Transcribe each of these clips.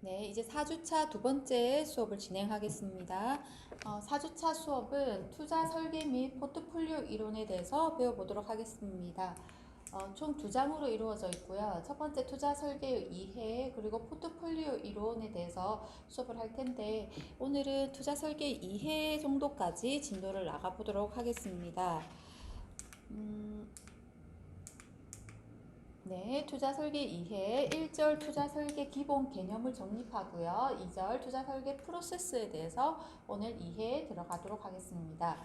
네, 이제 4주차 두 번째 수업을 진행하겠습니다. 4주차 수업은 투자 설계 및 포트폴리오 이론에 대해서 배워보도록 하겠습니다. 총 두 장으로 이루어져 있고요. 첫 번째 투자 설계 이해 그리고 포트폴리오 이론에 대해서 수업을 할 텐데 오늘은 투자 설계 이해 정도까지 진도를 나가보도록 하겠습니다. 네, 투자 설계 이해 1절 투자 설계 기본 개념을 정립하고요. 2절 투자 설계 프로세스에 대해서 오늘 이해에 들어가도록 하겠습니다.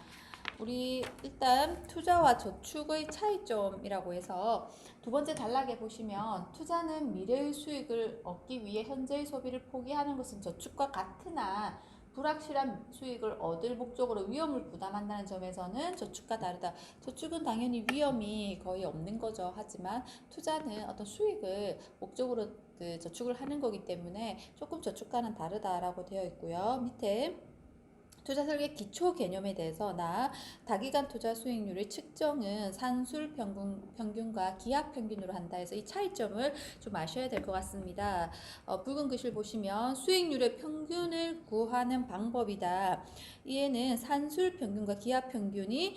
우리 일단 투자와 저축의 차이점이라고 해서 두 번째 단락에 보시면 투자는 미래의 수익을 얻기 위해 현재의 소비를 포기하는 것은 저축과 같으나 불확실한 수익을 얻을 목적으로 위험을 부담한다는 점에서는 저축과 다르다. 저축은 당연히 위험이 거의 없는 거죠. 하지만 투자는 어떤 수익을 목적으로 저축을 하는 거기 때문에 조금 저축과는 다르다라고 되어 있고요. 밑에 투자 설계 기초 개념에 대해서 다기간 투자 수익률의 측정은 산술 평균과 기하 평균으로 한다 해서 이 차이점을 좀 아셔야 될 것 같습니다. 붉은 글씨를 보시면 수익률의 평균을 구하는 방법이다. 이에는 산술 평균과 기하 평균이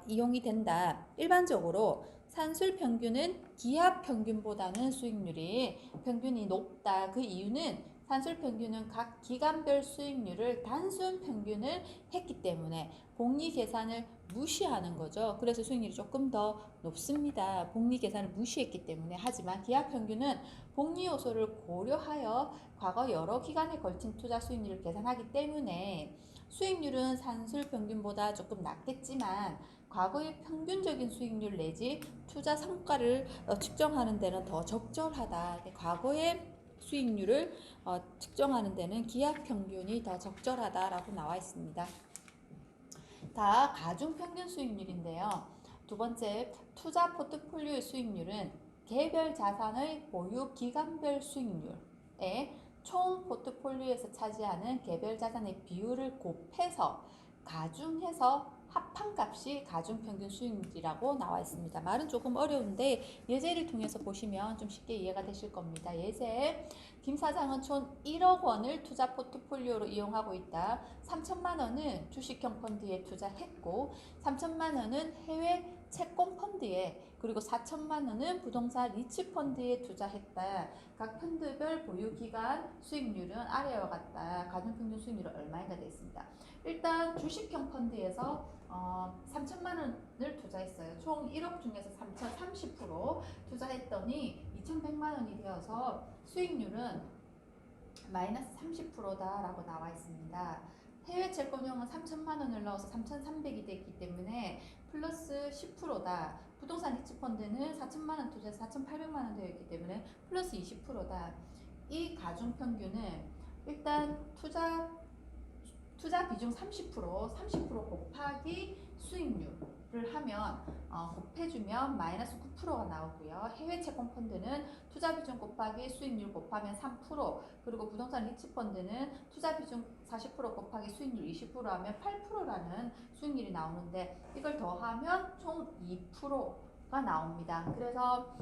이용이 된다. 일반적으로 산술 평균은 기하 평균보다는 수익률이 평균이 높다. 그 이유는 산술 평균은 각 기간별 수익률을 단순 평균을 했기 때문에 복리 계산을 무시하는 거죠. 그래서 수익률이 조금 더 높습니다. 복리 계산을 무시했기 때문에. 하지만 기하 평균은 복리 요소를 고려하여 과거 여러 기간에 걸친 투자 수익률을 계산하기 때문에 수익률은 산술 평균보다 조금 낮겠지만 과거의 평균적인 수익률 내지 투자 성과를 측정하는 데는 더 적절하다. 과거의 수익률을 측정하는 데는 기하 평균이 더 적절하다라고 나와 있습니다. 다 가중평균 수익률인데요. 두 번째, 투자 포트폴리오의 수익률은 개별 자산의 보유 기간별 수익률에 총 포트폴리오에서 차지하는 개별 자산의 비율을 곱해서 가중해서 합한 값이 가중평균 수익률이라고 나와 있습니다. 말은 조금 어려운데 예제를 통해서 보시면 좀 쉽게 이해가 되실 겁니다. 예제, 김 사장은 총 1억 원을 투자 포트폴리오로 이용하고 있다. 3천만 원은 주식형 펀드에 투자했고 3천만 원은 해외 채권 펀드에 그리고 4천만 원은 부동산 리츠 펀드에 투자했다. 각 펀드별 보유기간 수익률은 아래와 같다. 가중평균 수익률은 얼마인가 되어 있습니다. 일단 주식형 펀드에서 3천만 원을 투자했어요. 총 1억 중에서 3천 30% 투자했더니 2,100만 원이 되어서 수익률은 마이너스 30%다라고 나와 있습니다. 해외 채권형은 3천만 원을 넣어서 3,300이 됐기 때문에 플러스 10%다. 부동산 리츠펀드는 4천만 원 투자해서 4,800만 원 되어 있기 때문에 플러스 20%다. 이 가중평균은 일단 투자 비중 30% 곱하기 수익률을 하면 곱해주면 마이너스 9%가 나오고요. 해외 채권 펀드는 투자 비중 곱하기 수익률 곱하면 3% 그리고 부동산 리츠 펀드는 투자 비중 40% 곱하기 수익률 20% 하면 8%라는 수익률이 나오는데 이걸 더하면 총 2%가 나옵니다. 그래서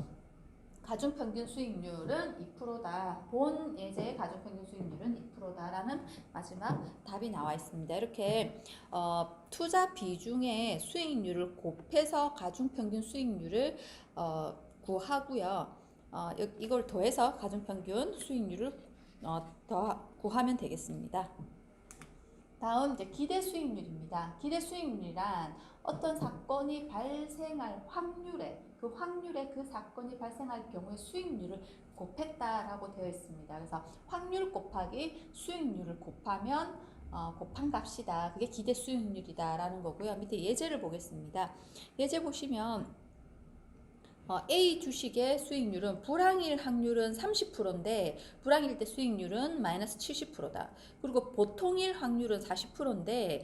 가중평균 수익률은 2%다. 본 예제의 가중평균 수익률은 2%다라는 마지막 답이 나와 있습니다. 이렇게 투자 비중의 수익률을 곱해서 가중평균 수익률을 구하고요. 이걸 더해서 가중평균 수익률을 더 구하면 되겠습니다. 다음 이제 기대 수익률입니다. 기대 수익률이란 어떤 사건이 발생할 확률에 그 사건이 발생할 경우에 수익률을 곱했다라고 되어 있습니다. 그래서 확률 곱하기 수익률을 곱하면 곱한 값이다. 그게 기대 수익률이다라는 거고요. 밑에 예제를 보겠습니다. 예제 보시면 A 주식의 수익률은 불황일 확률은 30%인데 불황일 때 수익률은 마이너스 70%다. 그리고 보통일 확률은 40%인데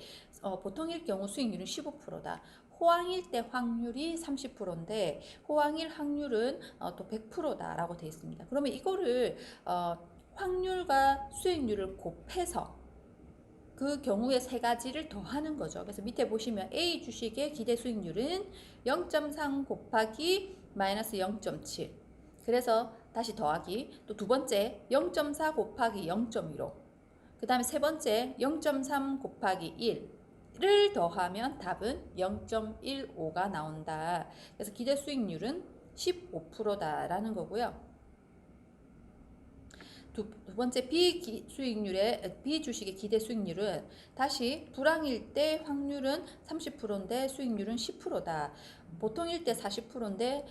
보통일 경우 수익률은 15%다. 호황일 때 확률이 30%인데 호황일 확률은 또 100%다라고 되어 있습니다. 그러면 이거를 확률과 수익률을 곱해서 그 경우에 세 가지를 더하는 거죠. 그래서 밑에 보시면 A 주식의 기대 수익률은 0.3 곱하기 마이너스 0.7. 그래서 다시 더하기. 또 두 번째 0.4 곱하기 0.15. 그 다음에 세 번째 0.3 곱하기 1을 더하면 답은 0.15가 나온다. 그래서 기대 수익률은 15%다라는 거고요. 두 번째 비주식의 기대 수익률은 다시 불황일 때 확률은 30%인데 수익률은 10%다. 보통일 때 40%인데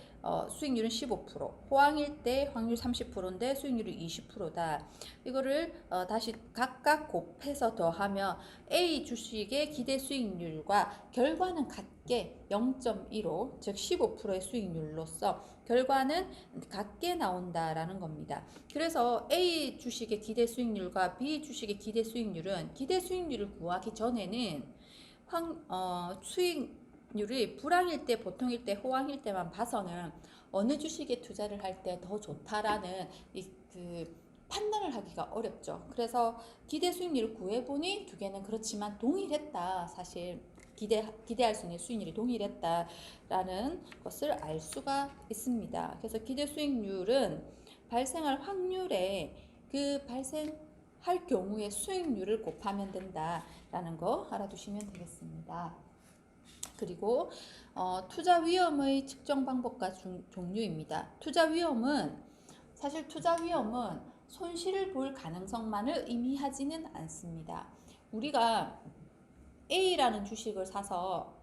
수익률은 15%, 호황일 때 확률 30%인데 수익률이 20%다. 이거를 다시 각각 곱해서 더하면 A 주식의 기대 수익률과 결과는 같게 0.15, 즉 15%의 수익률로서 결과는 같게 나온다라는 겁니다. 그래서 A 주식의 기대 수익률과 B 주식의 기대 수익률은 기대 수익률을 구하기 전에는 수익률이 불황일 때, 보통일 때, 호황일 때만 봐서는 어느 주식에 투자를 할 때 더 좋다라는 판단을 하기가 어렵죠. 그래서 기대 수익률을 구해보니 두 개는 그렇지만 동일했다. 사실 기대할 수 있는 수익률이 동일했다라는 것을 알 수가 있습니다. 그래서 기대 수익률은 발생할 확률에 그 발생할 경우의 수익률을 곱하면 된다라는 거 알아두시면 되겠습니다. 그리고 투자 위험의 측정 방법과 종류입니다. 사실 투자 위험은 손실을 볼 가능성만을 의미하지는 않습니다. 우리가 A라는 주식을 사서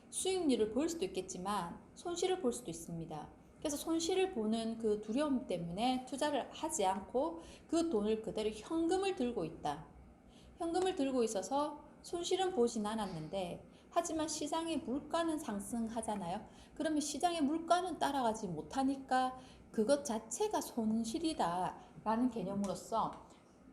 수익률을 볼 수도 있겠지만 손실을 볼 수도 있습니다. 그래서 손실을 보는 그 두려움 때문에 투자를 하지 않고 그 돈을 그대로 현금을 들고 있다. 현금을 들고 있어서 손실은 보진 않았는데 하지만 시장의 물가는 상승하잖아요. 그러면 시장의 물가는 따라가지 못하니까 그것 자체가 손실이다 라는 개념으로서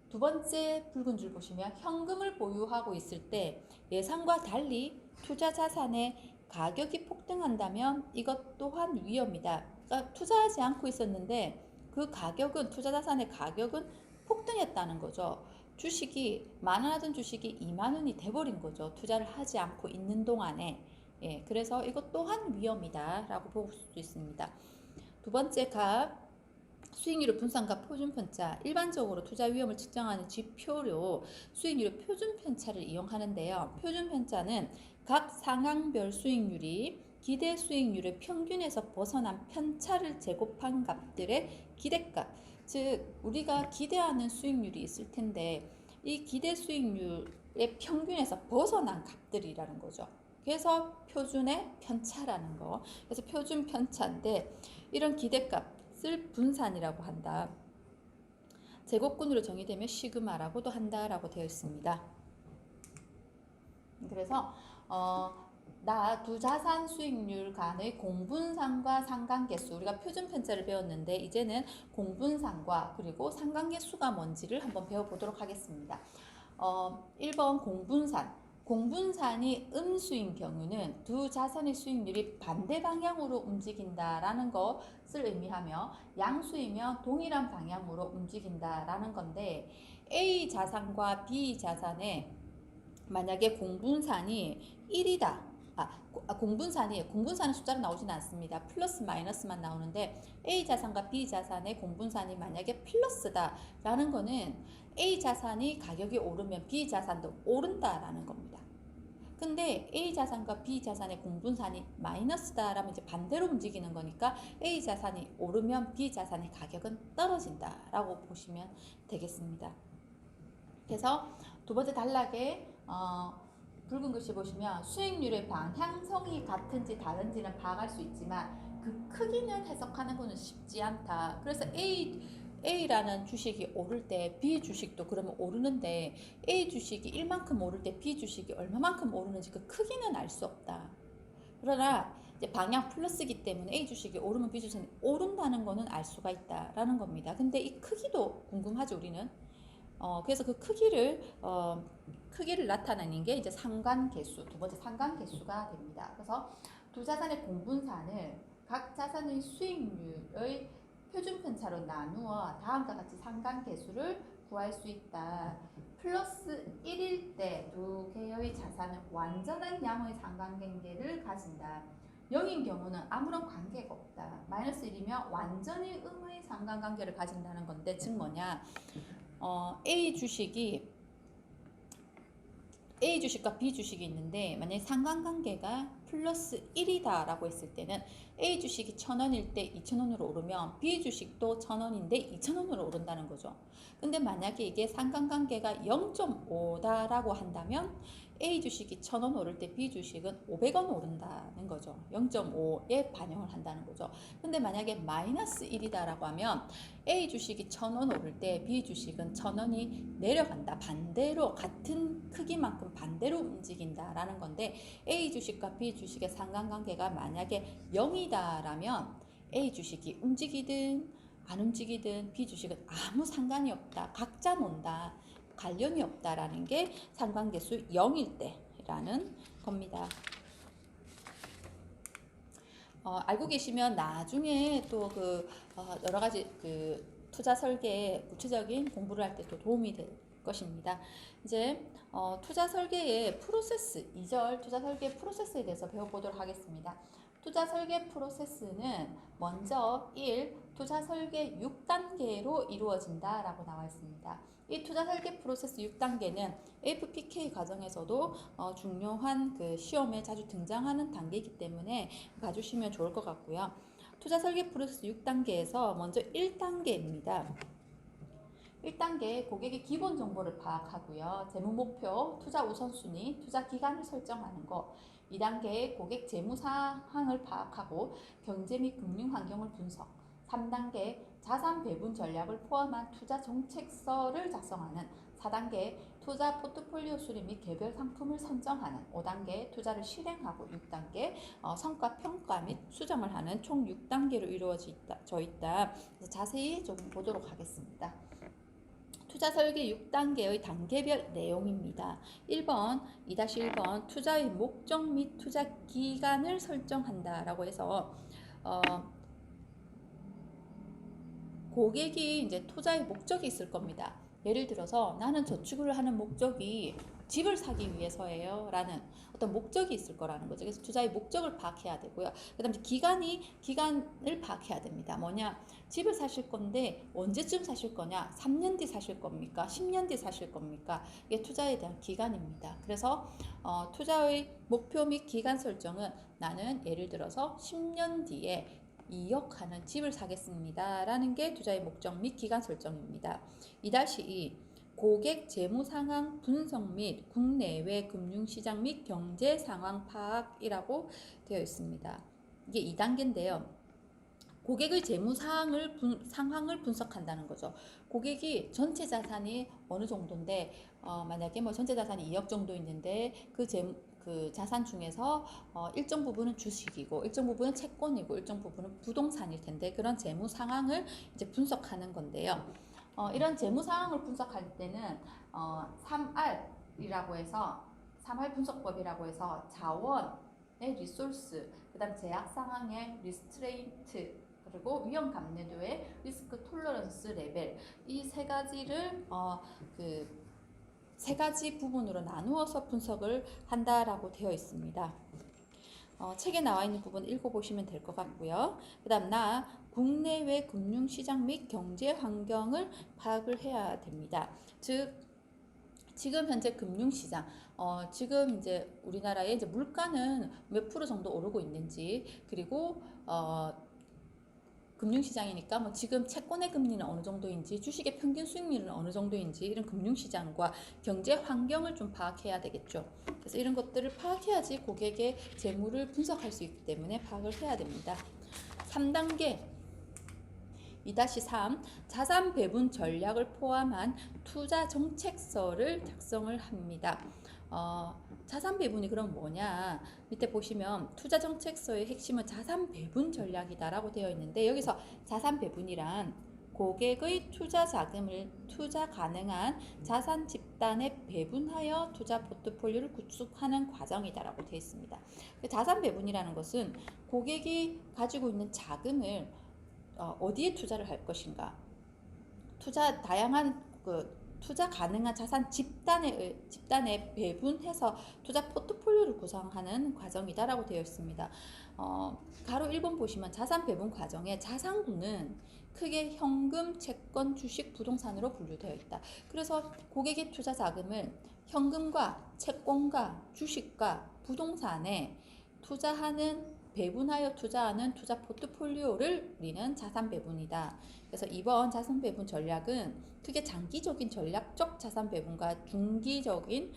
두 번째 붉은 줄 보시면 현금을 보유하고 있을 때 예상과 달리 투자 자산의 가격이 폭등한다면 이것 또한 위험이다. 그러니까 투자하지 않고 있었는데 그 가격은 투자 자산의 가격은 폭등했다는 거죠. 주식이 만원 하던 주식이 2만 원이 돼버린 거죠. 투자를 하지 않고 있는 동안에. 그래서 이것 또한 위험이다라고 볼 수 있습니다. 두 번째가 수익률의 분산과 표준편차. 일반적으로 투자 위험을 측정하는 지표로 수익률의 표준편차를 이용하는데요. 표준편차는 각 상황별 수익률이 기대 수익률의 평균에서 벗어난 편차를 제곱한 값들의 기대값. 즉 우리가 기대하는 수익률이 있을 텐데 이 기대 수익률의 평균에서 벗어난 값들이라는 거죠. 그래서 표준의 편차라는 거. 그래서 표준 편차인데 이런 기대값을 분산이라고 한다. 제곱근으로 정의되면 시그마라고도 한다라고 되어 있습니다. 그래서 두 자산 수익률 간의 공분산과 상관계수, 우리가 표준 편차를 배웠는데 이제는 공분산과 그리고 상관계수가 뭔지를 한번 배워보도록 하겠습니다. 1번 공분산이 음수인 경우는 두 자산의 수익률이 반대 방향으로 움직인다라는 것을 의미하며 양수이면 동일한 방향으로 움직인다라는 건데 A 자산과 B 자산의 만약에 공분산이 1이다. 공분산은 숫자로 나오지는 않습니다. 플러스 마이너스만 나오는데 A 자산과 B 자산의 공분산이 만약에 플러스다 라는 거는 A 자산이 가격이 오르면 B 자산도 오른다라는 겁니다. 근데 A 자산과 B 자산의 공분산이 마이너스다 라면 이제 반대로 움직이는 거니까 A 자산이 오르면 B 자산의 가격은 떨어진다 라고 보시면 되겠습니다. 그래서 두 번째 단락에 붉은 글씨 보시면 수익률의 방향성이 같은지 다른지는 파악할 수 있지만 그 크기는 해석하는 것은 쉽지 않다. 그래서 A라는 주식이 오를 때 B 주식도 그러면 오르는데 A 주식이 1만큼 오를 때 B 주식이 얼마만큼 오르는지 그 크기는 알 수 없다. 그러나 이제 방향 플러스이기 때문에 A 주식이 오르면 B 주식이 오른다는 거는 알 수가 있다라는 겁니다. 근데 이 크기도 궁금하죠, 우리는. 그래서 그 크기를 나타내는 게 이제 상관계수, 두 번째 상관계수가 됩니다. 그래서 두 자산의 공분산을 각 자산의 수익률의 표준편차로 나누어 다음과 같이 상관계수를 구할 수 있다. 플러스 1일 때 두 개의 자산은 완전한 양의 상관관계를 가진다. 0인 경우는 아무런 관계가 없다. 마이너스 1이면 완전히 음의 상관관계를 가진다는 건데, 즉 뭐냐, A 주식과 B 주식이 있는데, 만약에 상관관계가 플러스 1이다 라고 했을 때는 A 주식이 1,000원일 때 2,000원으로 오르면 B 주식도 1,000원인데 2,000원으로 오른다는 거죠. 근데 만약에 이게 상관관계가 0.5다 라고 한다면 A 주식이 1,000원 오를 때 B 주식은 500원 오른다는 거죠. 0.5에 반영을 한다는 거죠. 근데 만약에 마이너스 1이다 라고 하면 A 주식이 1,000원 오를 때 B 주식은 1,000원이 내려간다. 반대로 같은 크기만큼 반대로 움직인다라는 건데, A 주식과 B 주식의 상관관계가 만약에 0이다 라면 A 주식이 움직이든 안 움직이든 B 주식은 아무 상관이 없다. 각자 논다. 관련이 없다라는 게 상관계수 0일 때라는 겁니다. 알고 계시면 나중에 또 여러 가지 투자 설계에 구체적인 공부를 할 때 또 도움이 될 것입니다. 이제 투자 설계의 프로세스, 2절 투자 설계 프로세스에 대해서 배워보도록 하겠습니다. 투자 설계 프로세스는 먼저 1. 투자 설계 6단계로 이루어진다라고 나와 있습니다. 이 투자 설계 프로세스 6단계는 AFPK 과정에서도 중요한 시험에 자주 등장하는 단계이기 때문에 봐주시면 좋을 것 같고요. 투자 설계 프로세스 6단계에서 먼저 1단계입니다. 1단계 고객의 기본 정보를 파악하고요. 재무 목표, 투자 우선순위, 투자 기간을 설정하는 거. 2단계 고객 재무 상황을 파악하고 경제 및 금융 환경을 분석. 3단계 자산 배분 전략을 포함한 투자 정책서를 작성하는. 4단계 투자 포트폴리오 수립 및 개별 상품을 선정하는. 5단계 투자를 실행하고 6단계 성과 평가 및 수정을 하는 총 6단계로 이루어져 있다. 자세히 좀 보도록 하겠습니다. 투자 설계 6단계의 단계별 내용입니다. 1번, 2-1번 투자의 목적 및 투자 기간을 설정한다 라고 해서 고객이 이제 투자의 목적이 있을 겁니다. 예를 들어서 나는 저축을 하는 목적이 집을 사기 위해서예요 라는 어떤 목적이 있을 거라는 거죠. 그래서 투자의 목적을 파악해야 되고요. 그 다음에 기간을 파악해야 됩니다. 뭐냐, 집을 사실 건데 언제쯤 사실 거냐, 3년 뒤 사실 겁니까, 10년 뒤 사실 겁니까, 이게 투자에 대한 기간입니다. 그래서 투자의 목표 및 기간 설정은 나는 예를 들어서 10년 뒤에 2억 하는 집을 사겠습니다 라는 게 투자의 목적 및 기간 설정입니다. 2-2 고객 재무 상황 분석 및 국내외 금융시장 및 경제 상황 파악이라고 되어 있습니다. 이게 2단계인데요. 고객의 재무 상황을 분석한다는 거죠. 고객이 전체 자산이 어느 정도인데 만약에 전체 자산이 2억 정도 있는데 그 자산 중에서 일정 부분은 주식이고 일정 부분은 채권이고 일정 부분은 부동산일 텐데, 그런 재무 상황을 이제 분석하는 건데요. 이런 재무 상황을 분석할 때는 3R이라고 해서 3R 분석법이라고 해서 자원의 리소스, 그다음 제약 상황의 리스트레인트, 그리고 위험 감내도의 리스크 톨러런스 레벨, 이 세 가지를 세 가지 부분으로 나누어서 분석을 한다라고 되어 있습니다. 책에 나와 있는 부분 읽어보시면 될 것 같고요. 그 다음 국내외 금융시장 및 경제 환경을 파악을 해야 됩니다. 즉 지금 현재 금융시장, 지금 이제 우리나라의 이제 물가는 몇 프로 정도 오르고 있는지, 그리고 금융시장이니까 지금 채권의 금리는 어느 정도인지, 주식의 평균 수익률은 어느 정도인지, 이런 금융시장과 경제 환경을 좀 파악해야 되겠죠. 그래서 이런 것들을 파악해야지 고객의 재무를 분석할 수 있기 때문에 파악을 해야 됩니다. 3단계 2-3 자산 배분 전략을 포함한 투자 정책서를 작성을 합니다. 자산 배분이 그럼 뭐냐, 밑에 보시면 투자 정책서의 핵심은 자산 배분 전략이다라고 되어 있는데, 여기서 자산 배분이란 고객의 투자 자금을 투자 가능한 자산 집단에 배분하여 투자 포트폴리오를 구축하는 과정이다라고 되어 있습니다. 자산 배분이라는 것은 고객이 가지고 있는 자금을 어디에 투자를 할 것인가, 다양한 투자 가능한 자산 집단에 배분해서 투자 포트폴리오를 구성하는 과정이다라고 되어 있습니다. 가로 1번 보시면 자산 배분 과정에 자산군은 크게 현금, 채권, 주식, 부동산으로 분류되어 있다. 그래서 고객의 투자 자금을 현금과 채권과 주식과 부동산에 배분하여 투자하는 투자 포트폴리오를 우리는 자산 배분이다. 그래서 이번 자산 배분 전략은 크게 장기적인 전략적 자산 배분과 중기적인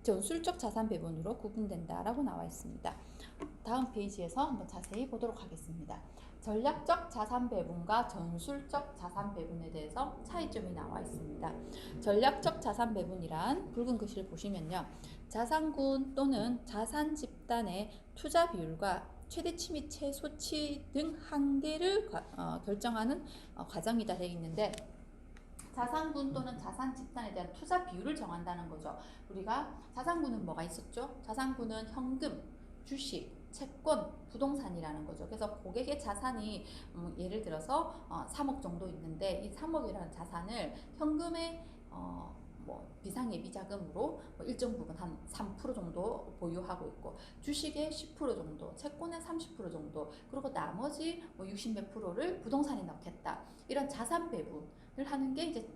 전술적 자산 배분으로 구분된다라고 나와 있습니다. 다음 페이지에서 한번 자세히 보도록 하겠습니다. 전략적 자산 배분과 전술적 자산 배분에 대해서 차이점이 나와 있습니다. 전략적 자산 배분이란 붉은 글씨를 보시면요. 자산군 또는 자산 집단의 투자 비율과 최대치 및 최소치 등 한계를 결정하는 과정이다 되어 있는데, 자산군 또는 자산 집단에 대한 투자 비율을 정한다는 거죠. 우리가 자산군은 뭐가 있었죠? 자산군은 현금, 주식, 채권, 부동산이라는 거죠. 그래서 고객의 자산이 예를 들어서 3억 정도 있는데, 이 3억이라는 자산을 현금에 비상예비 자금으로 일정 부분 한 3% 정도 보유하고 있고, 주식의 10% 정도, 채권의 30% 정도, 그리고 나머지 60몇 프로를 부동산에 넣겠다. 이런 자산 배분을 하는 게 이제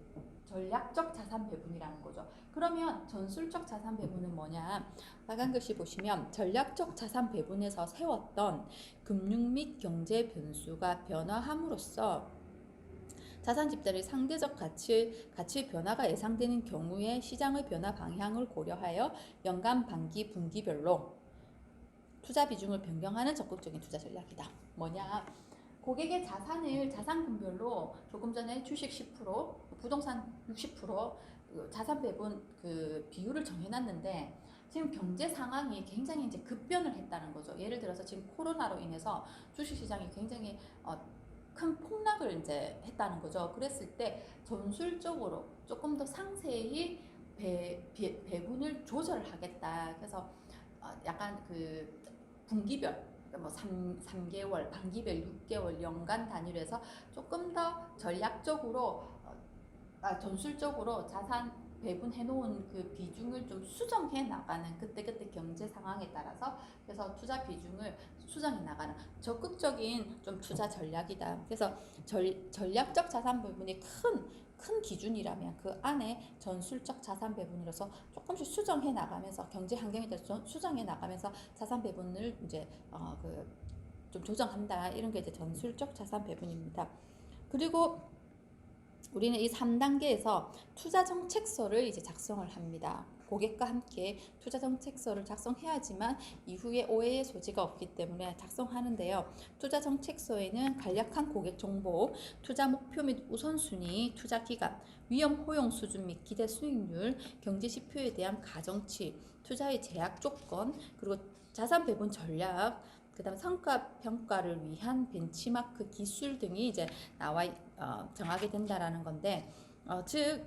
전략적 자산 배분이라는 거죠. 그러면 전술적 자산 배분은 뭐냐? 빨간 글씨 보시면 전략적 자산 배분에서 세웠던 금융 및 경제 변수가 변화함으로써 자산 집단의 상대적 가치 변화가 예상되는 경우에 시장의 변화 방향을 고려하여 연간, 반기, 분기별로 투자 비중을 변경하는 적극적인 투자 전략이다. 뭐냐? 고객의 자산을 자산군별로 조금 전에 주식 10%, 부동산 60% 자산 배분 비율을 정해놨는데, 지금 경제 상황이 굉장히 이제 급변을 했다는 거죠. 예를 들어서 지금 코로나로 인해서 주식 시장이 굉장히 큰 폭락을 이제 했다는 거죠. 그랬을 때 전술적으로 조금 더 상세히 배분을 조절하겠다. 그래서 약간 분기별, 뭐 3개월, 반기별, 6개월, 연간 단위로 해서 조금 더 전략적으로 전술적으로 자산 배분해 놓은 비중을 좀 수정해 나가는, 그때그때 경제 상황에 따라서 그래서 투자 비중을 수정해 나가는 적극적인 좀 투자 전략이다. 그래서 전략적 자산 배분이 큰 기준이라면 그 안에 전술적 자산 배분으로서 조금씩 수정해 나가면서 경제 환경에 따라서 수정해 나가면서 자산 배분을 이제 좀 조정한다. 이런 게 이제 전술적 자산 배분입니다. 그리고 우리는 이 3단계에서 투자 정책서를 이제 작성을 합니다. 고객과 함께 투자 정책서를 작성해야지만 이후에 오해의 소지가 없기 때문에 작성하는데요. 투자 정책서에는 간략한 고객 정보, 투자 목표 및 우선순위, 투자 기간, 위험 허용 수준 및 기대 수익률, 경제 지표에 대한 가정치, 투자의 제약 조건, 그리고 자산 배분 전략, 그다음 성과 평가를 위한 벤치마크 기술 등이 이제 정하게 된다라는 건데, 즉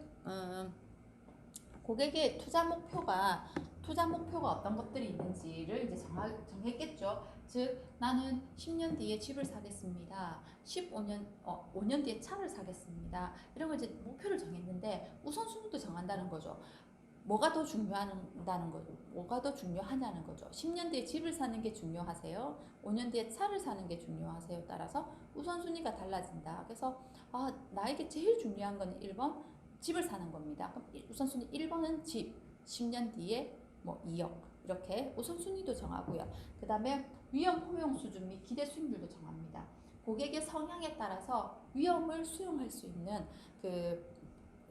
고객의 투자 목표가 어떤 것들이 있는지를 이제 정했겠죠. 즉 나는 10년 뒤에 집을 사겠습니다. 5년 뒤에 차를 사겠습니다. 이런 걸 이제 목표를 정했는데 우선순위도 정한다는 거죠. 뭐가 더 중요하냐는 거죠. 10년 뒤에 집을 사는 게 중요하세요? 5년 뒤에 차를 사는 게 중요하세요? 따라서 우선순위가 달라진다. 그래서 나에게 제일 중요한 건 1번 집을 사는 겁니다. 그럼 우선순위 1번은 집, 10년 뒤에 2억 이렇게 우선순위도 정하고요. 그 다음에 위험 허용 수준 및 기대 수익률도 정합니다. 고객의 성향에 따라서 위험을 수용할 수 있는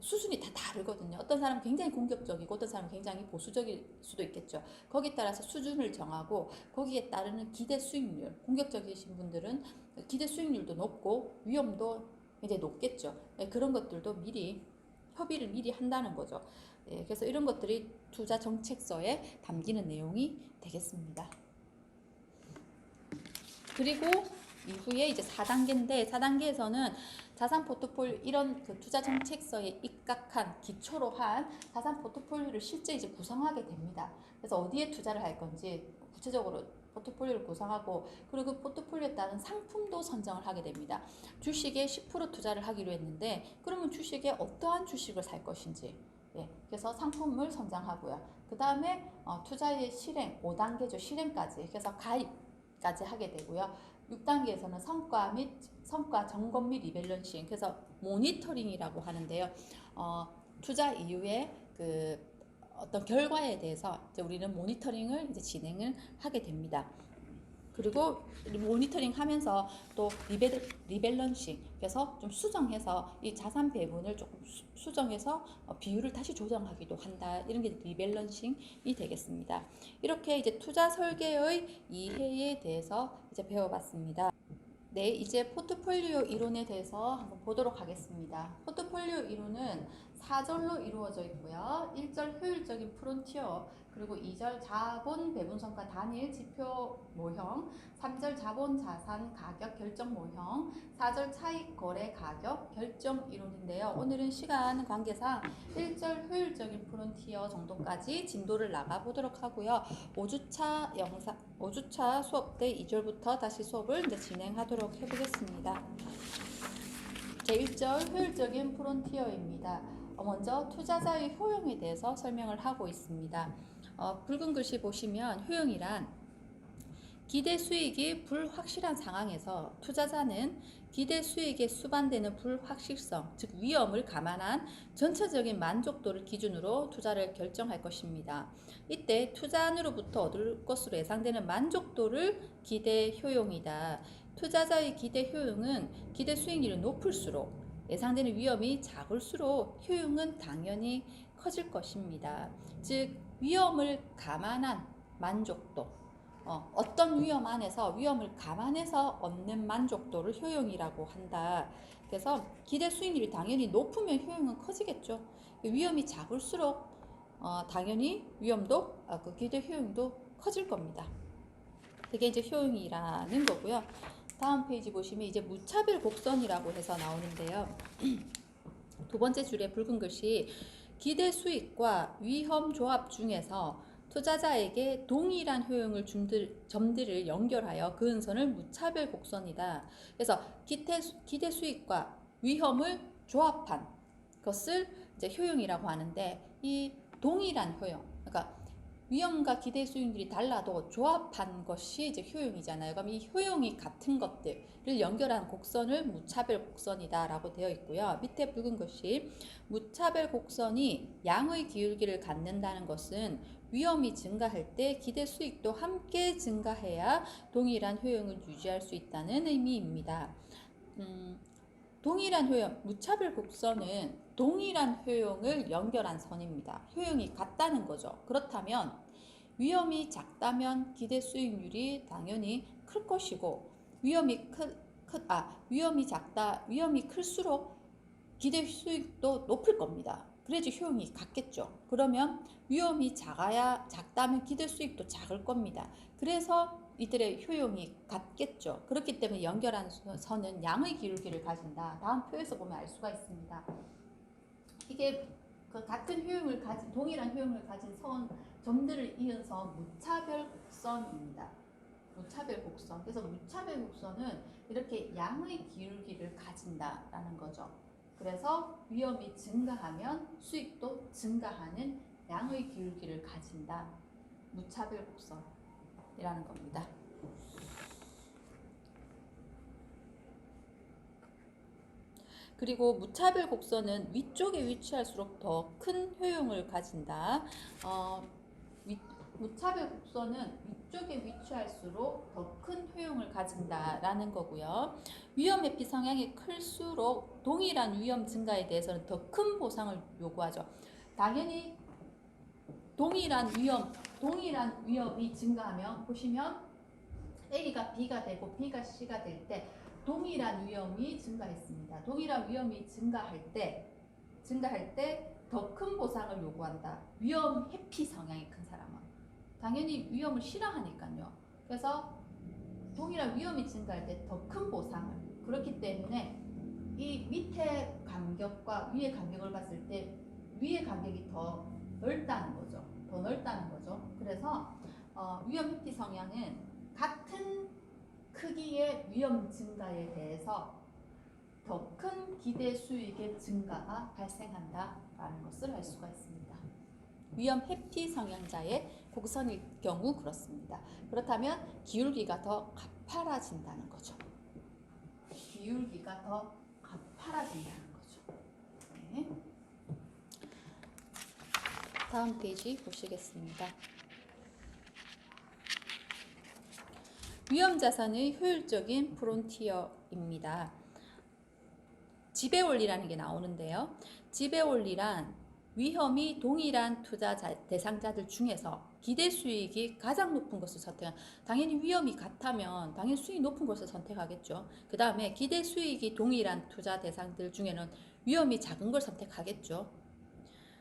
수준이 다 다르거든요. 어떤 사람은 굉장히 공격적이고 어떤 사람은 굉장히 보수적일 수도 있겠죠. 거기에 따라서 수준을 정하고 거기에 따르는 기대 수익률, 공격적이신 분들은 기대 수익률도 높고 위험도 이제 높겠죠. 그런 것들도 미리 협의를 미리 한다는 거죠. 그래서 이런 것들이 투자 정책서에 담기는 내용이 되겠습니다. 그리고 이후에 이제 4단계인데 4단계에서는 자산 포트폴리오 이런 투자 정책서에 입각한 기초로 한 자산 포트폴리오를 실제 이제 구성하게 됩니다. 그래서 어디에 투자를 할 건지 구체적으로 포트폴리오를 구성하고 그리고 그 포트폴리오에 따른 상품도 선정을 하게 됩니다. 주식에 10% 투자를 하기로 했는데 그러면 주식에 어떠한 주식을 살 것인지 예, 그래서 상품을 선정하고요. 그 다음에 투자의 실행 5단계죠. 실행까지 그래서 가입까지 하게 되고요. 6단계에서는 성과 점검 및 리밸런싱 그래서 모니터링이라고 하는데요. 투자 이후에 그 어떤 결과에 대해서 이제 우리는 모니터링을 이제 진행을 하게 됩니다. 그리고 모니터링 하면서 또 리밸런싱 그래서 좀 수정해서 이 자산 배분을 조금 수정해서 비율을 다시 조정하기도 한다. 이런 게 리밸런싱이 되겠습니다. 이렇게 이제 투자 설계의 이해에 대해서 이제 배워봤습니다. 네, 이제 포트폴리오 이론에 대해서 한번 보도록 하겠습니다. 포트폴리오 이론은 4절로 이루어져 있고요. 1절 효율적인 프론티어, 그리고 2절 자본 배분성과 단일 지표 모형, 3절 자본 자산 가격 결정 모형, 4절 차익 거래 가격 결정 이론인데요. 오늘은 시간 관계상 1절 효율적인 프론티어 정도까지 진도를 나가 보도록 하고요. 5주차 수업 때 2절부터 다시 수업을 이제 진행하도록 해보겠습니다. 제1절 효율적인 프론티어입니다. 먼저 투자자의 효용에 대해서 설명을 하고 있습니다. 붉은 글씨 보시면 효용이란 기대 수익이 불확실한 상황에서 투자자는 기대 수익에 수반되는 불확실성, 즉 위험을 감안한 전체적인 만족도를 기준으로 투자를 결정할 것입니다. 이때 투자안으로부터 얻을 것으로 예상되는 만족도를 기대 효용이다. 투자자의 기대 효용은 기대 수익률이 높을수록 예상되는 위험이 작을수록 효용은 당연히 커질 것입니다. 즉 위험을 감안한 만족도, 어떤 위험 안에서 위험을 감안해서 얻는 만족도를 효용이라고 한다. 그래서 기대 수익률이 당연히 높으면 효용은 커지겠죠. 위험이 작을수록 당연히 위험도 그 기대 효용도 커질 겁니다. 그게 이제 효용이라는 거고요. 다음 페이지 보시면 이제 무차별 곡선이라고 해서 나오는데요. 두 번째 줄에 붉은 글씨 기대 수익과 위험 조합 중에서 투자자에게 동일한 효용을 준 점들을 연결하여 그은 선을 무차별 곡선이다. 그래서 기대 수익과 위험을 조합한 것을 이제 효용이라고 하는데 이 동일한 효용, 그러니까 위험과 기대 수익률이 달라도 조합한 것이 이제 효용이잖아요. 그럼 이 효용이 같은 것들을 연결한 곡선을 무차별 곡선이다라고 되어 있고요. 밑에 붉은 것이 무차별 곡선이 양의 기울기를 갖는다는 것은 위험이 증가할 때 기대 수익도 함께 증가해야 동일한 효용을 유지할 수 있다는 의미입니다. 동일한 효용, 무차별 곡선은 동일한 효용을 연결한 선입니다. 효용이 같다는 거죠. 그렇다면 위험이 작다면 기대 수익률이 당연히 클 것이고 위험이 클수록 기대 수익도 높을 겁니다. 그래야지 효용이 같겠죠. 그러면 위험이 작다면 기대 수익도 작을 겁니다. 그래서 이들의 효용이 같겠죠. 그렇기 때문에 연결한 선은 양의 기울기를 가진다. 다음 표에서 보면 알 수가 있습니다. 이게 그 같은 효용을 가진 동일한 효용을 가진 점들을 이어서 무차별 곡선입니다. 무차별 곡선. 그래서 무차별 곡선은 이렇게 양의 기울기를 가진다라는 거죠. 그래서 위험이 증가하면 수익도 증가하는 양의 기울기를 가진다. 무차별 곡선이라는 겁니다. 그리고 무차별 곡선은 위쪽에 위치할수록 더 큰 효용을 가진다. 무차별 곡선은 위쪽에 위치할수록 더 큰 효용을 가진다라는 거고요. 위험 회피 성향이 클수록 동일한 위험 증가에 대해서는 더 큰 보상을 요구하죠. 당연히 동일한 위험이 증가하면 보시면 A가 B가 되고 B가 C가 될 때 동일한 위험이 증가했습니다. 동일한 위험이 증가할 때 더 큰 보상을 요구한다. 위험 회피 성향이 큰 사람은 당연히 위험을 싫어하니까요. 그래서 동일한 위험이 증가할 때 더 큰 보상을, 그렇기 때문에 이 밑에 간격과 위의 간격을 봤을 때 위의 간격이 더 넓다는 거죠. 그래서 위험 회피 성향은 같은 크기의 위험 증가에 대해서 더 큰 기대 수익의 증가가 발생한다라는 것을 알 수가 있습니다. 위험 회피 성향자의 곡선일 경우 그렇습니다. 그렇다면 기울기가 더 가파라진다는 거죠. 기울기가 더 가파라진다는 거죠. 네. 다음 페이지 보시겠습니다. 위험자산의 효율적인 프론티어입니다. 지배원리라는 게 나오는데요. 지배원리란 위험이 동일한 투자 대상자들 중에서 기대 수익이 가장 높은 것을 선택한, 당연히 위험이 같다면 당연히 수익이 높은 것을 선택하겠죠. 그 다음에 기대 수익이 동일한 투자 대상들 중에는 위험이 작은 걸 선택하겠죠.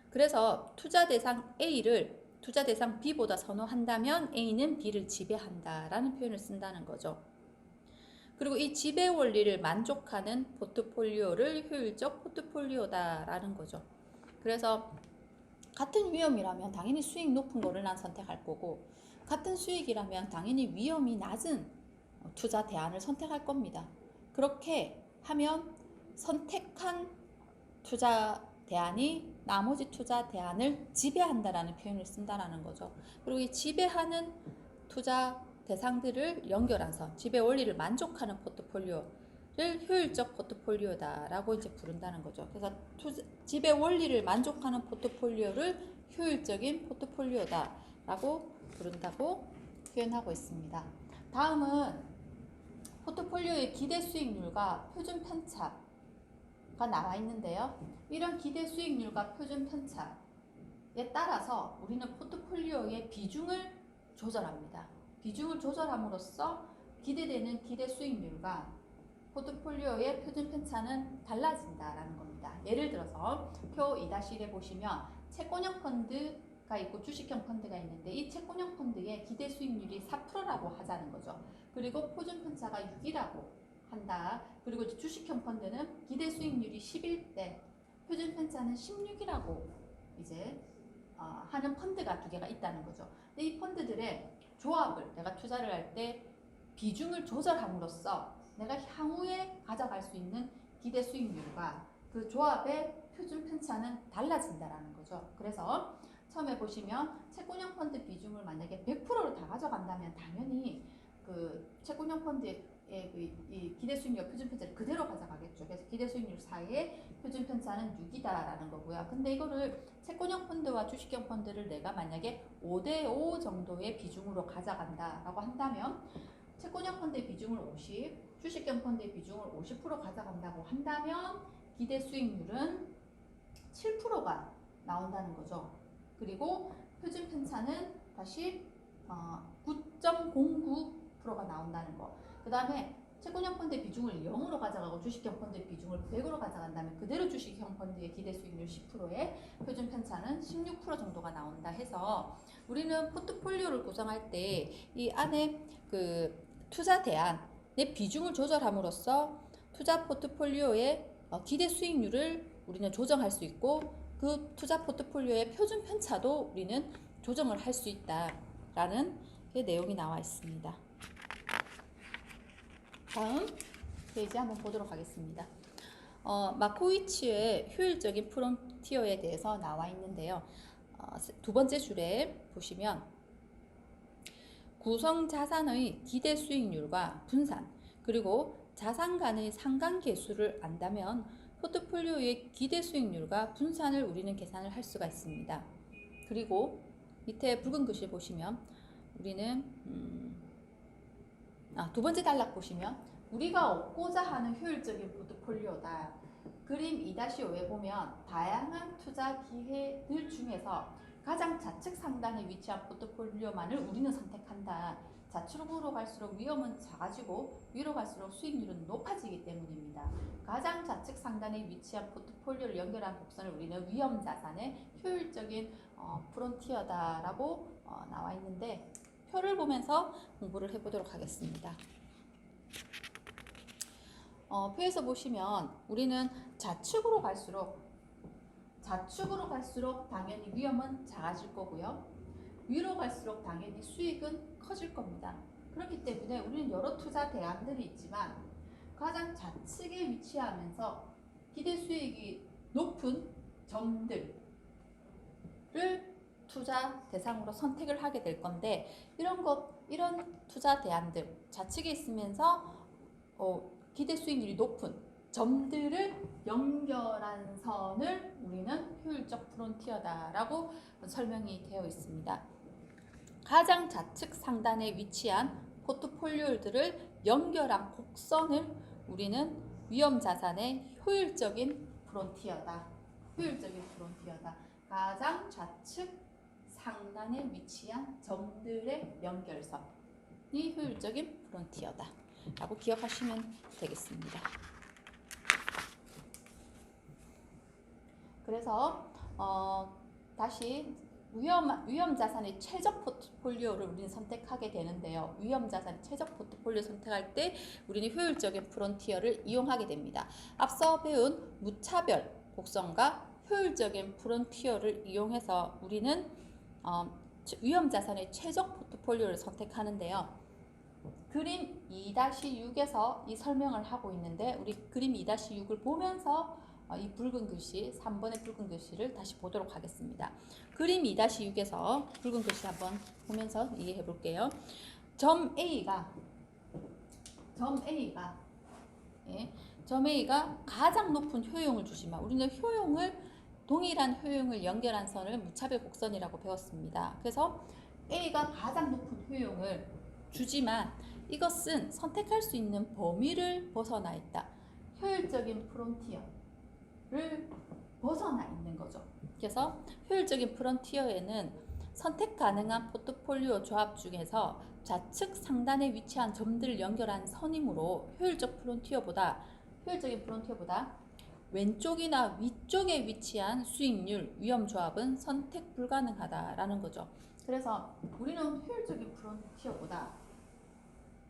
그래서 투자 대상 A를 투자 대상 B보다 선호한다면 A는 B를 지배한다라는 표현을 쓴다는 거죠. 그리고 이 지배 원리를 만족하는 포트폴리오를 효율적 포트폴리오다라는 거죠. 그래서 같은 위험이라면 당연히 수익 높은 거를 난 선택할 거고, 같은 수익이라면 당연히 위험이 낮은 투자 대안을 선택할 겁니다. 그렇게 하면 선택한 투자 대안이 나머지 투자 대안을 지배한다라는 표현을 쓴다라는 거죠. 그리고 이 지배하는 투자 대상들을 연결한 선, 지배 원리를 만족하는 포트폴리오를 효율적 포트폴리오다라고 이제 부른다는 거죠. 그래서 지배 원리를 만족하는 포트폴리오를 효율적인 포트폴리오다라고 부른다고 표현하고 있습니다. 다음은 포트폴리오의 기대 수익률과 표준 편차가 나와 있는데요. 이런 기대 수익률과 표준 편차에 따라서 우리는 포트폴리오의 비중을 조절합니다. 비중을 조절함으로써 기대되는 기대 수익률과 포트폴리오의 표준 편차는 달라진다라는 겁니다. 예를 들어서 표 2-1에 보시면 채권형 펀드가 있고 주식형 펀드가 있는데, 이 채권형 펀드의 기대 수익률이 4%라고 하자는 거죠. 그리고 표준 편차가 6이라고 한다. 그리고 주식형 펀드는 기대 수익률이 11대 표준 편차는 16이라고 이제 하는 펀드가 두 개가 있다는 거죠. 근데 이 펀드들의 조합을 내가 투자를 할 때 비중을 조절함으로써 내가 향후에 가져갈 수 있는 기대 수익률과 그 조합의 표준 편차는 달라진다라는 거죠. 그래서 처음에 보시면 채권형 펀드 비중을 만약에 100%로 다 가져간다면 당연히 그 채권형 펀드의 이 기대 수익률 표준 편차를 그대로 가져가겠죠. 그래서 기대 수익률 사이에 표준 편차는 6이다라는 거고요. 근데 이거를 채권형 펀드와 주식형 펀드를 내가 만약에 5대5 정도의 비중으로 가져간다라고 한다면, 채권형 펀드의 비중을 50, 주식형 펀드의 비중을 50% 가져간다고 한다면 기대 수익률은 7%가 나온다는 거죠. 그리고 표준 편차는 다시 9.09%가 나온다는 거. 그 다음에 채권형 펀드의 비중을 0으로 가져가고 주식형 펀드의 비중을 100으로 가져간다면 그대로 주식형 펀드의 기대 수익률 10%에 표준 편차는 16% 정도가 나온다 해서, 우리는 포트폴리오를 구성할 때 이 안에 그 투자 대안의 비중을 조절함으로써 투자 포트폴리오의 기대 수익률을 우리는 조정할 수 있고, 그 투자 포트폴리오의 표준 편차도 우리는 조정을 할 수 있다라는 내용이 나와 있습니다. 다음 페이지 한번 보도록 하겠습니다. 마코위츠의 효율적인 프론티어에 대해서 나와 있는데요. 두 번째 줄에 보시면 구성 자산의 기대 수익률과 분산, 그리고 자산 간의 상관계수를 안다면 포트폴리오의 기대 수익률과 분산을 우리는 계산을 할 수가 있습니다. 그리고 밑에 붉은 글씨 보시면 우리는 두 번째 단락 보시면 우리가 얻고자 하는 효율적인 포트폴리오다. 그림 2-5에 보면 다양한 투자 기회들 중에서 가장 좌측 상단에 위치한 포트폴리오만을 우리는 선택한다. 좌측으로 갈수록 위험은 작아지고 위로 갈수록 수익률은 높아지기 때문입니다. 가장 좌측 상단에 위치한 포트폴리오를 연결한 곡선을 우리는 위험 자산의 효율적인 프론티어다라고 나와 있는데, 표를 보면서 공부를 해보도록 하겠습니다. 표에서 보시면 우리는 좌측으로 갈수록 당연히 위험은 작아질 거고요. 위로 갈수록 당연히 수익은 커질 겁니다. 그렇기 때문에 우리는 여러 투자 대안들이 있지만 가장 좌측에 위치하면서 기대 수익이 높은 점들을 투자 대상으로 선택을 하게 될 건데, 이런 투자 대안들 좌측에 있으면서 기대 수익률이 높은 점들을 연결한 선을 우리는 효율적 프론티어다라고 설명이 되어 있습니다. 가장 좌측 상단에 위치한 포트폴리오들을 연결한 곡선을 우리는 위험자산의 효율적인 프론티어다. 효율적인 프론티어다. 가장 좌측 상단에 위치한 점들의 연결선이 효율적인 프론티어다 라고 기억하시면 되겠습니다. 그래서 다시 위험자산의 최적 포트폴리오를 우리는 선택하게 되는데요. 위험자산의 최적 포트폴리오 선택할 때 우리는 효율적인 프론티어를 이용하게 됩니다. 앞서 배운 무차별 곡선과 효율적인 프론티어를 이용해서 우리는 위험자산의 최적 포트폴리오를 선택하는데요. 그림 2-6에서 이 설명을 하고 있는데, 우리 그림 2-6을 보면서 이 붉은 글씨, 3번의 붉은 글씨를 다시 보도록 하겠습니다. 그림 2-6에서 붉은 글씨 한번 보면서 이해해 볼게요. 점 A가 가장 높은 효용을 주지만, 우리는 동일한 효용을 연결한 선을 무차별 곡선이라고 배웠습니다. 그래서 A가 가장 높은 효용을 주지만 이것은 선택할 수 있는 범위를 벗어나 있다. 효율적인 프론티어를 벗어나 있는 거죠. 그래서 효율적인 프론티어에는 선택 가능한 포트폴리오 조합 중에서 좌측 상단에 위치한 점들을 연결한 선이므로 효율적인 프론티어보다 왼쪽이나 위쪽에 위치한 수익률 위험 조합은 선택 불가능하다라는 거죠. 그래서 우리는 효율적인 프론티어보다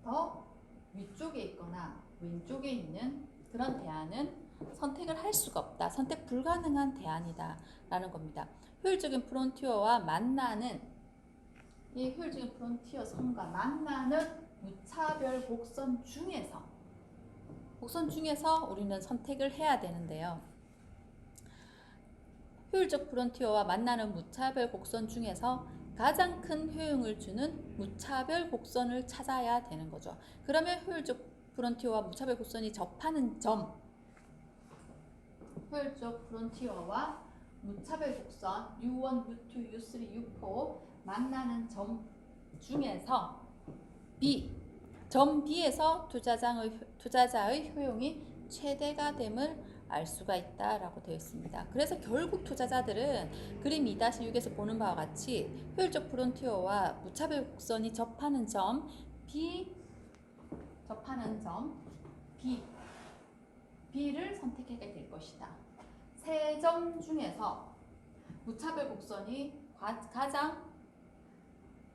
더 위쪽에 있거나 왼쪽에 있는 그런 대안은 선택을 할 수가 없다. 선택 불가능한 대안이다 라는 겁니다. 효율적인 프론티어와 만나는 이 효율적인 프론티어 선과 만나는 무차별 곡선 중에서 우리는 선택을 해야 되는데요. 효율적 프론티어와 만나는 무차별 곡선 중에서 가장 큰 효용을 주는 무차별 곡선을 찾아야 되는 거죠. 그러면 효율적 프론티어와 무차별 곡선이 접하는 점, 효율적 프론티어와 무차별 곡선 U1, U2, U3, U4 만나는 점 중에서 점 B에서 투자자의 효용이 최대가 됨을 알 수가 있다라고 되어 있습니다. 그래서 결국 투자자들은 그림 2-6에서 보는 바와 같이 효율적 프론티어와 무차별 곡선이 접하는 점 B를 선택하게 될 것이다. 세 점 중에서 무차별 곡선이 가장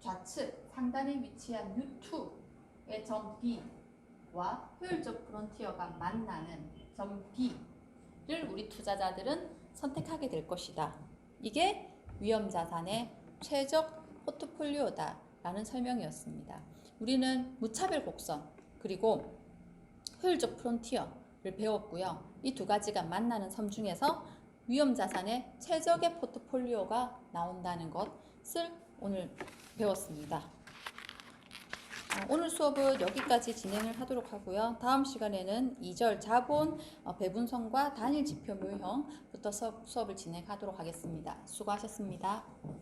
좌측 상단에 위치한 U2의 점 B와 효율적 프론티어가 만나는 점 B를 우리 투자자들은 선택하게 될 것이다. 이게 위험자산의 최적 포트폴리오다 라는 설명이었습니다. 우리는 무차별 곡선 그리고 효율적 프론티어를 배웠고요. 이 두 가지가 만나는 섬 중에서 위험자산의 최적의 포트폴리오가 나온다는 것을 오늘 배웠습니다. 오늘 수업은 여기까지 진행을 하도록 하고요. 다음 시간에는 2절 자본, 배분성과 단일 지표 모형부터 수업을 진행하도록 하겠습니다. 수고하셨습니다.